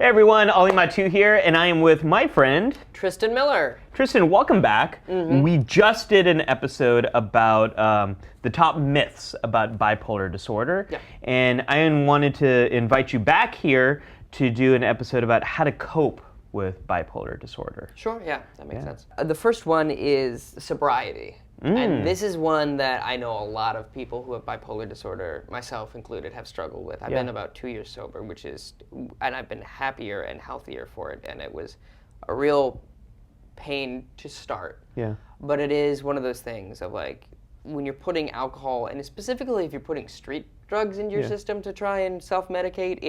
Hey everyone, Ali Mattu here, and I am with my friend Tristan Miller. Tristan, welcome back. We just did an episode about the top myths about bipolar disorder, and I wanted to invite you back here to do an episode about how to cope with bipolar disorder. Sure, yeah, that makes sense. The first one is sobriety. And this is one that I know a lot of people who have bipolar disorder, myself included, have struggled with. I've been about 2 years sober, and I've been happier and healthier for it, and it was a real pain to start. Yeah. But it is one of those things of like, when you're putting alcohol, and specifically if you're putting street drugs into your system to try and self-medicate,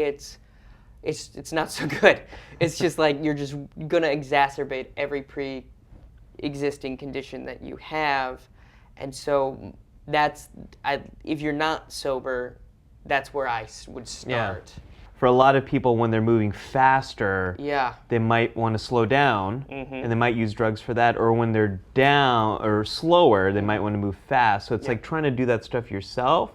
it's not so good. It's just like you're just gonna exacerbate every pre-existing condition that you have, and so if you're not sober, that's where I would start. For a lot of people, when they're moving faster, they might want to slow down, and they might use drugs for that. Or when they're down or slower, they might want to move fast. So it's like trying to do that stuff yourself.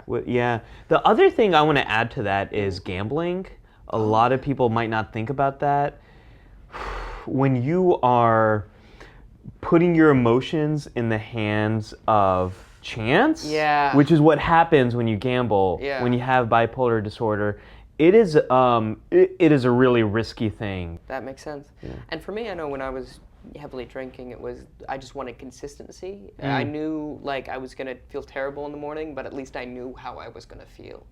The other thing I want to add to that is gambling. A lot of people might not think about that. When you are putting your emotions in the hands of chance, which is what happens when you gamble, when you have bipolar disorder, it is a really risky thing. That makes sense. And for me, I know when I was heavily drinking, I just wanted consistency. I knew like I was gonna feel terrible in the morning, but at least I knew how I was gonna feel.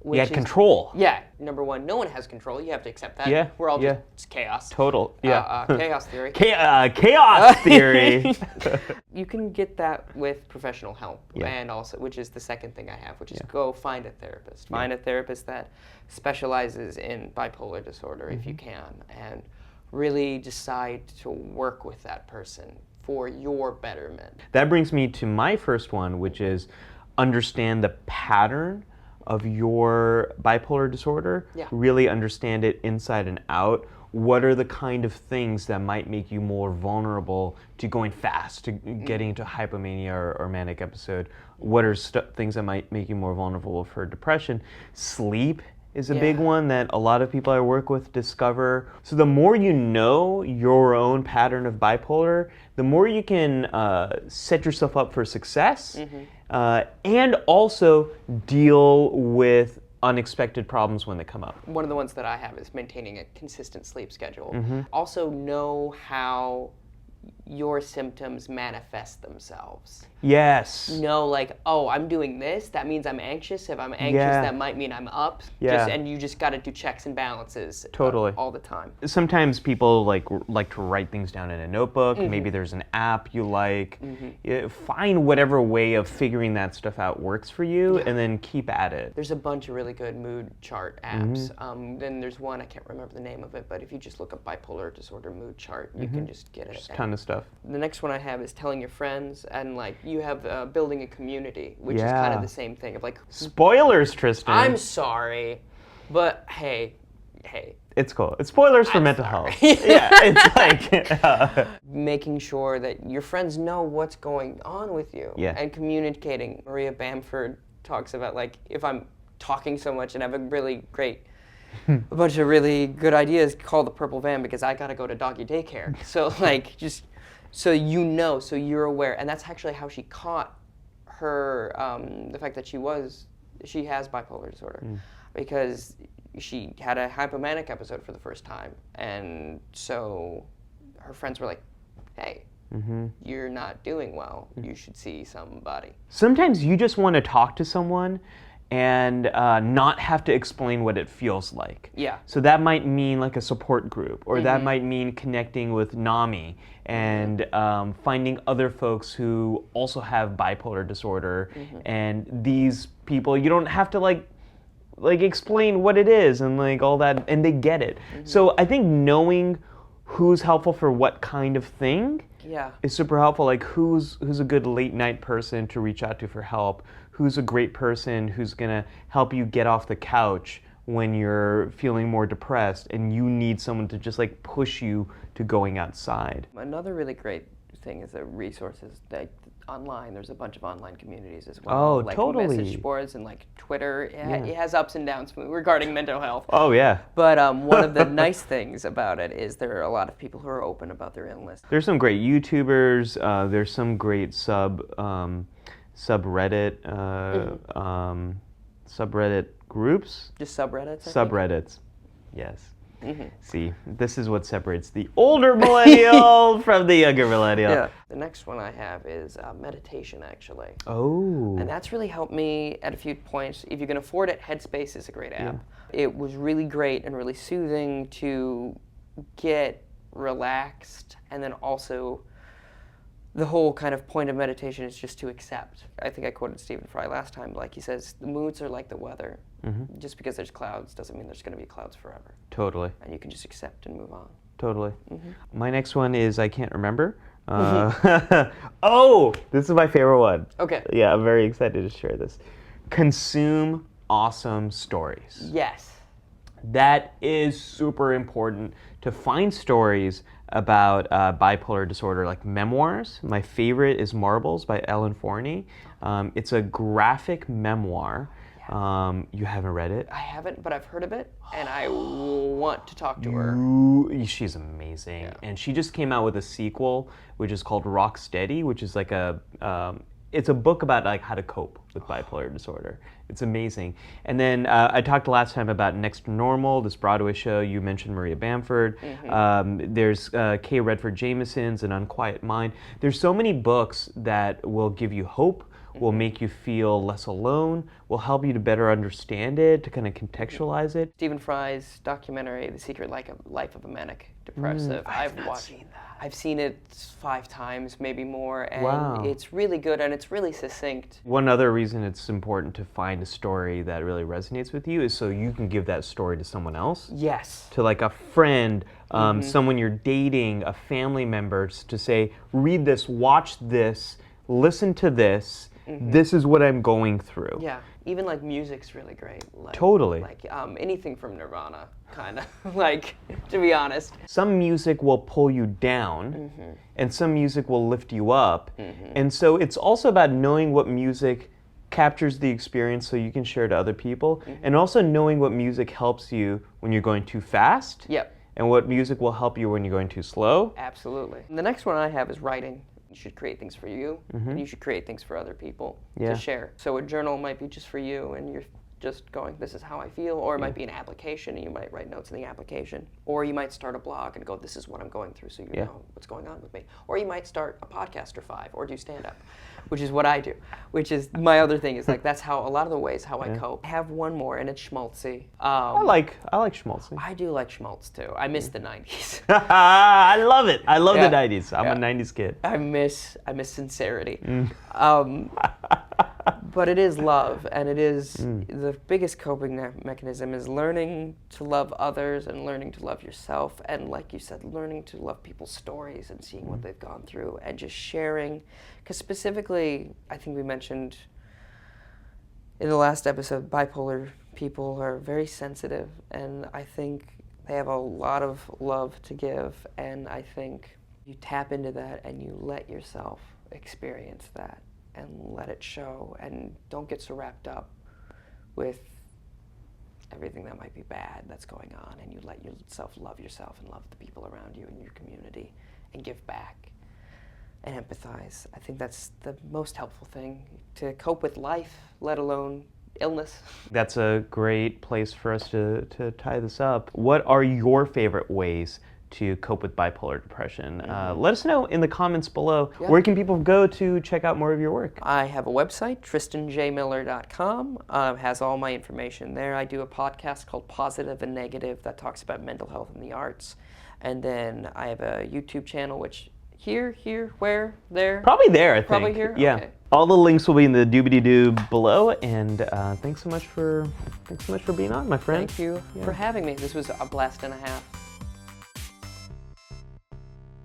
You had control. Yeah, number one, no one has control. You have to accept that. Yeah, we're all just it's chaos. Total. Chaos theory. Chaos theory. You can get that with professional help, and also, which is the second thing I have, which is go find a therapist. Find a therapist that specializes in bipolar disorder if you can, and really decide to work with that person for your betterment. That brings me to my first one, which is understand the pattern of your bipolar disorder, really understand it inside and out. What are the kind of things that might make you more vulnerable to going fast, to getting into hypomania or manic episode? What are things that might make you more vulnerable for depression? Sleep is a big one that a lot of people I work with discover. So the more you know your own pattern of bipolar, the more you can set yourself up for success, and also deal with unexpected problems when they come up. One of the ones that I have is maintaining a consistent sleep schedule. Also know how your symptoms manifest themselves. Yes. Know like, oh, I'm doing this, that means I'm anxious. If I'm anxious, that might mean I'm up. And you just got to do checks and balances all the time. Sometimes people like to write things down in a notebook. Maybe there's an app you like. Find whatever way of figuring that stuff out works for you, and then keep at it. There's a bunch of really good mood chart apps. Then there's one, I can't remember the name of it, but if you just look up bipolar disorder mood chart, you can just get it. Just a ton of stuff. The next one I have is telling your friends, and like you have building a community, which is kind of the same thing of like spoilers, Tristan. I'm sorry, but hey, it's cool. It's spoilers for mental health. It's like making sure that your friends know what's going on with you and communicating. Maria Bamford talks about like if I'm talking so much and have a really great a bunch of really good ideas, call the purple van because I gotta go to doggy daycare. So like just so you know, so you're aware, and that's actually how she caught her the fact that she has bipolar disorder, because she had a hypomanic episode for the first time, and so her friends were like, "Hey, you're not doing well. You should see somebody." Sometimes you just want to talk to someone and not have to explain what it feels like. So that might mean like a support group, or that might mean connecting with NAMI and finding other folks who also have bipolar disorder. And these people, you don't have to like explain what it is and like all that, and they get it. So I think knowing who's helpful for what kind of thing is super helpful. Like who's a good late night person to reach out to for help, who's a great person who's gonna help you get off the couch when you're feeling more depressed and you need someone to just like push you to going outside. Another really great thing is the resources. Like online. There's a bunch of online communities as well. Oh, like totally. Message boards and like Twitter. It has ups and downs regarding mental health. Oh, yeah. But one of the nice things about it is there are a lot of people who are open about their illness. There's some great YouTubers. There's some great subreddit subreddit groups. Just subreddits? Subreddits. Yes. Mm-hmm. See, this is what separates the older millennial from the younger millennial. Yeah. The next one I have is meditation, actually. Oh. And that's really helped me at a few points. If you can afford it, Headspace is a great app. Yeah. It was really great and really soothing to get relaxed, and then also the whole kind of point of meditation is just to accept. I think I quoted Stephen Fry last time, like he says, the moods are like the weather. Mm-hmm. Just because there's clouds doesn't mean there's going to be clouds forever. Totally. And you can just accept and move on. Totally. Mm-hmm. My next one is I can't remember. Oh, this is my favorite one. Okay. Yeah, I'm very excited to share this. Consume awesome stories. Yes. That is super important, to find stories about bipolar disorder, like memoirs. My favorite is Marbles by Ellen Forney. It's a graphic memoir. You haven't read it? I haven't, but I've heard of it, and I want to talk to her. She's amazing. Yeah. And she just came out with a sequel, which is called Rock Steady, which is like it's a book about like how to cope with bipolar disorder. It's amazing. And then I talked last time about Next Normal, this Broadway show. You mentioned Maria Bamford. Mm-hmm. There's Kay Redford Jamison's An Unquiet Mind. There's so many books that will give you hope, will make you feel less alone, will help you to better understand it, to kind of contextualize it. Stephen Fry's documentary, The Secret Life of a Manic Depressive. I've not seen that. I've seen it 5 times, maybe more, and wow. It's really good and it's really succinct. One other reason it's important to find a story that really resonates with you is so you can give that story to someone else. Yes. To like a friend, someone you're dating, a family member, to say, read this, watch this, listen to this. Mm-hmm. This is what I'm going through. Yeah, even like music's really great. Like, totally. Like anything from Nirvana, kind of. Like, to be honest. Some music will pull you down, and some music will lift you up. And so it's also about knowing what music captures the experience so you can share to other people, and also knowing what music helps you when you're going too fast. Yep. And what music will help you when you're going too slow. Absolutely. And the next one I have is writing. You should create things for you, and you should create things for other people to share. So a journal might be just for you, and you're just going, this is how I feel, or it might be an application, and you might write notes in the application. Or you might start a blog and go, this is what I'm going through, so you know what's going on with me. Or you might start a podcast or 5, or do stand-up, which is what I do, which is my other thing is like, that's how, a lot of the ways how I cope. I have one more, and it's schmaltzy. I like schmaltzy. I do like schmaltz, too. I miss the 90s. I love it. I love the 90s. I'm a 90s kid. I miss sincerity. But it is love, and it is the biggest coping mechanism is learning to love others and learning to love yourself, and like you said, learning to love people's stories and seeing what they've gone through and just sharing. Because specifically, I think we mentioned in the last episode, bipolar people are very sensitive, and I think they have a lot of love to give, and I think you tap into that and you let yourself experience that and let it show, and don't get so wrapped up with everything that might be bad that's going on, and you let yourself and love the people around you and your community and give back and empathize. I think that's the most helpful thing to cope with life, let alone illness. That's a great place for us to tie this up. What are your favorite ways to cope with bipolar depression? Let us know in the comments below. Yeah. Where can people go to check out more of your work? I have a website, tristanjmiller.com. Has all my information there. I do a podcast called Positive and Negative that talks about mental health and the arts. And then I have a YouTube channel, which here, where, there? Probably there, I think. Probably here? Yeah. Okay. All the links will be in the doobity-doo below, and thanks so much for being on, my friend. Thank you for having me. This was a blast and a half.